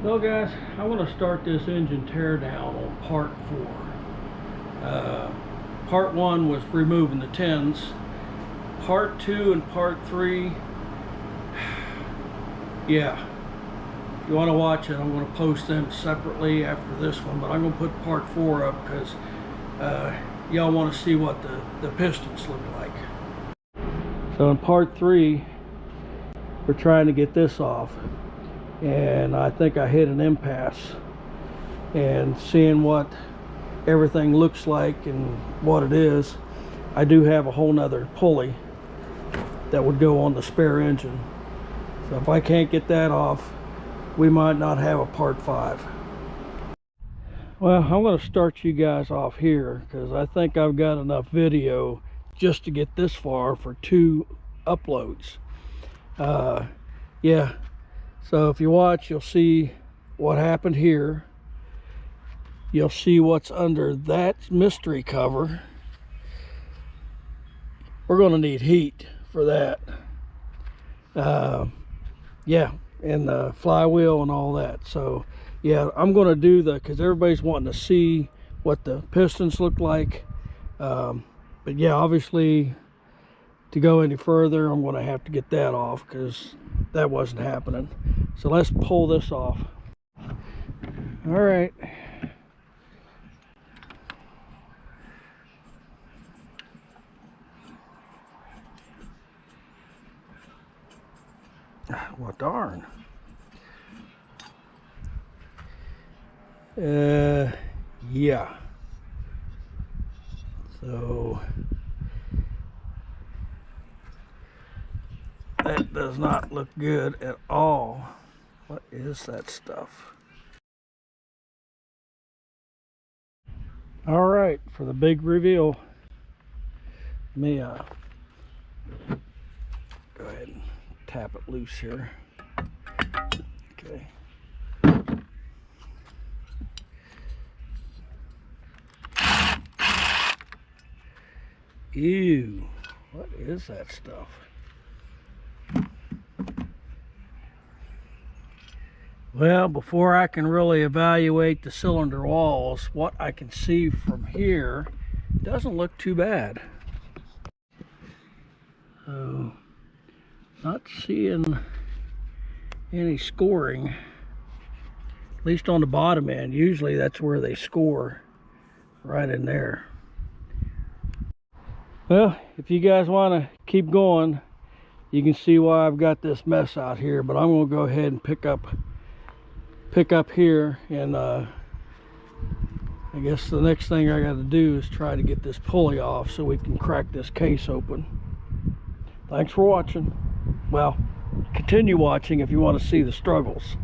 Well guys, I want to start this engine teardown on part 4. Part 1 was removing the tins. Part 2 and part 3, yeah, if you want to watch it, I'm going to post them separately after this one, but I'm going to put part 4 up because y'all want to see what the pistons look like. So in part 3, we're trying to get this off, and I think I hit an impasse, and seeing what everything looks like and what it is, I do have a whole nother pulley that would go on the spare engine. So if I can't get that off, we might not have a part 5. Well, I'm going to start you guys off here because I think I've got enough video just to get this far for 2 uploads. Yeah, so if you watch, you'll see what happened here. You'll see what's under that mystery cover. We're going to need heat for that. Yeah, and the flywheel and all that. So yeah, I'm going to do because everybody's wanting to see what the pistons look like. But yeah, obviously to go any further, I'm going to have to get that off because that wasn't happening. So let's pull this off. All right. Well, darn. Yeah. So that does not look good at all. What is that stuff? All right, for the big reveal, let me go ahead and tap it loose here. Okay. Ew, what is that stuff? Well, before I can really evaluate the cylinder walls, what I can see from here doesn't look too bad. So, not seeing any scoring, at least on the bottom end. Usually that's where they score, right in there. Well, if you guys want to keep going, you can see why I've got this mess out here, but I'm going to go ahead and pick up here, and I guess the next thing I got to do is try to get this pulley off so we can crack this case open. Thanks for watching. Well, continue watching if you want to see the struggles.